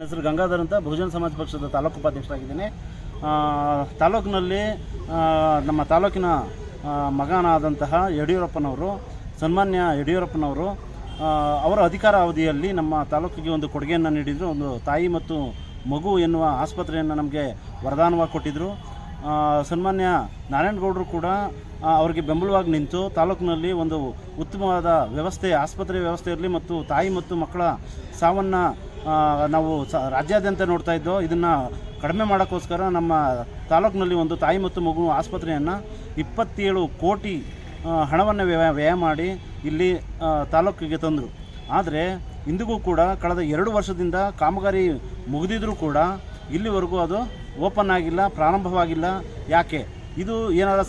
ಹೆಸರು ಗಂಗಾಧರ್ ಅಂತ ಬಹುಜನ ಸಮಾಜ ಪಕ್ಷದ ತಾಲೂಕು ಉಪಾಧ್ಯಕ್ಷರಾಗಿದ್ದೀನಿ. ತಾಲೂಕಿನಲ್ಲಿ ನಮ್ಮ ತಾಲೂಕಿನ ಮಗನಾದಂತಹ ಯಡಿಯೂರಪ್ಪನವರು, ಸನ್ಮಾನ್ಯ ಯಡಿಯೂರಪ್ಪನವರು ಅವರ ಅಧಿಕಾರ ಅವಧಿಯಲ್ಲಿ ನಮ್ಮ ತಾಲೂಕಿಗೆ ಒಂದು ಕೊಡುಗೆಯನ್ನು ನೀಡಿದರು. ಒಂದು ತಾಯಿ ಮತ್ತು ಮಗು ಎನ್ನುವ ಆಸ್ಪತ್ರೆಯನ್ನು ನಮಗೆ ವರದಾನವಾಗಿ ಕೊಟ್ಟಿದ್ದರು. ಸನ್ಮಾನ್ಯ ನಾರಾಯಣಗೌಡರು ಕೂಡ ಅವರಿಗೆ ಬೆಂಬಲವಾಗಿ ನಿಂತು ತಾಲೂಕಿನಲ್ಲಿ ಒಂದು ಉತ್ತಮವಾದ ವ್ಯವಸ್ಥೆ, ಆಸ್ಪತ್ರೆ ವ್ಯವಸ್ಥೆ ಇರಲಿ ಮತ್ತು ತಾಯಿ ಮತ್ತು ಮಕ್ಕಳ ಸಾವನ್ನು ನಾವು ರಾಜ್ಯಾದ್ಯಂತ ನೋಡ್ತಾ ಇದ್ದೋ, ಇದನ್ನು ಕಡಿಮೆ ಮಾಡೋಕ್ಕೋಸ್ಕರ ನಮ್ಮ ತಾಲೂಕಿನಲ್ಲಿ ಒಂದು ತಾಯಿ ಮತ್ತು ಮಗು ಆಸ್ಪತ್ರೆಯನ್ನು 27 ಕೋಟಿ ಹಣವನ್ನು ವ್ಯಯ ಮಾಡಿ ಇಲ್ಲಿ ತಾಲೂಕಿಗೆ ತಂದರು. ಆದರೆ ಇಂದಿಗೂ ಕೂಡ ಕಳೆದ 2 ವರ್ಷದಿಂದ ಕಾಮಗಾರಿ ಮುಗಿದಿದ್ರೂ ಕೂಡ ಇಲ್ಲಿವರೆಗೂ ಅದು ಓಪನ್ ಆಗಿಲ್ಲ, ಪ್ರಾರಂಭವಾಗಿಲ್ಲ. ಯಾಕೆ? ಇದು ಏನಾದರೂ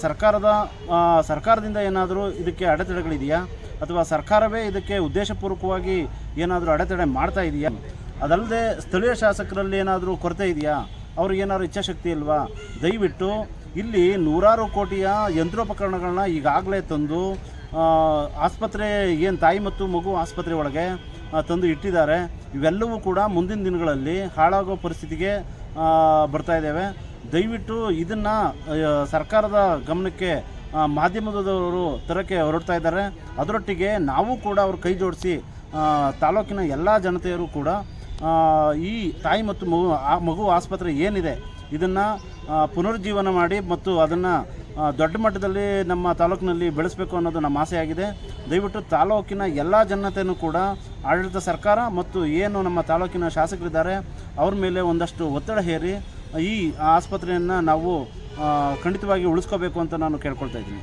ಸರ್ಕಾರದಿಂದ ಏನಾದರೂ ಇದಕ್ಕೆ ಅಡೆತಡೆಗಳಿದೆಯಾ, ಅಥವಾ ಸರ್ಕಾರವೇ ಇದಕ್ಕೆ ಉದ್ದೇಶಪೂರ್ವಕವಾಗಿ ಏನಾದರೂ ಅಡೆತಡೆ ಮಾಡ್ತಾ ಇದೆಯಾ? ಅದಲ್ಲದೆ ಸ್ಥಳೀಯ ಶಾಸಕರಲ್ಲಿ ಏನಾದರೂ ಕೊರತೆ ಇದೆಯಾ? ಅವ್ರಿಗೇನಾದ್ರು ಇಚ್ಛಾಶಕ್ತಿ ಇಲ್ವಾ? ದಯವಿಟ್ಟು ಇಲ್ಲಿ 100 ಕೋಟಿಯ ಯಂತ್ರೋಪಕರಣಗಳನ್ನ ಈಗಾಗಲೇ ತಂದು ಆಸ್ಪತ್ರೆ ಏನು ತಾಯಿ ಮತ್ತು ಮಗು ಆಸ್ಪತ್ರೆ ಒಳಗೆ ತಂದು ಇಟ್ಟಿದ್ದಾರೆ. ಇವೆಲ್ಲವೂ ಕೂಡ ಮುಂದಿನ ದಿನಗಳಲ್ಲಿ ಹಾಳಾಗೋ ಪರಿಸ್ಥಿತಿಗೆ ಬರ್ತಾ ಇದ್ದೇವೆ. ದಯವಿಟ್ಟು ಇದನ್ನು ಸರ್ಕಾರದ ಗಮನಕ್ಕೆ ಮಾಧ್ಯಮದವರು ತರಕ್ಕೆ ಹೊರಡ್ತಾ ಇದ್ದಾರೆ. ಅದರೊಟ್ಟಿಗೆ ನಾವು ಕೂಡ ಅವ್ರ ಕೈ ಜೋಡಿಸಿ ತಾಲೂಕಿನ ಎಲ್ಲ ಜನತೆಯರು ಕೂಡ ಈ ತಾಯಿ ಮತ್ತು ಮಗು ಆಸ್ಪತ್ರೆ ಏನಿದೆ ಇದನ್ನು ಪುನರುಜ್ಜೀವನ ಮಾಡಿ ಮತ್ತು ಅದನ್ನು ದೊಡ್ಡ ಮಟ್ಟದಲ್ಲಿ ನಮ್ಮ ತಾಲೂಕಿನಲ್ಲಿ ಬೆಳೆಸಬೇಕು ಅನ್ನೋದು ನಮ್ಮ ಆಸೆಯಾಗಿದೆ. ದಯವಿಟ್ಟು ತಾಲೂಕಿನ ಎಲ್ಲ ಜನತೆಯೂ ಕೂಡ ಆಡಳಿತ ಸರ್ಕಾರ ಮತ್ತು ಏನು ನಮ್ಮ ತಾಲೂಕಿನ ಶಾಸಕರಿದ್ದಾರೆ ಅವ್ರ ಮೇಲೆ ಒಂದಷ್ಟು ಒತ್ತಡ ಹೇರಿ ಈ ಆಸ್ಪತ್ರೆಯನ್ನು ನಾವು ಖಂಡಿತವಾಗಿ ಉಳಿಸ್ಕೋಬೇಕು ಅಂತ ನಾನು ಕೇಳ್ಕೊಳ್ತಾ ಇದ್ದೀನಿ.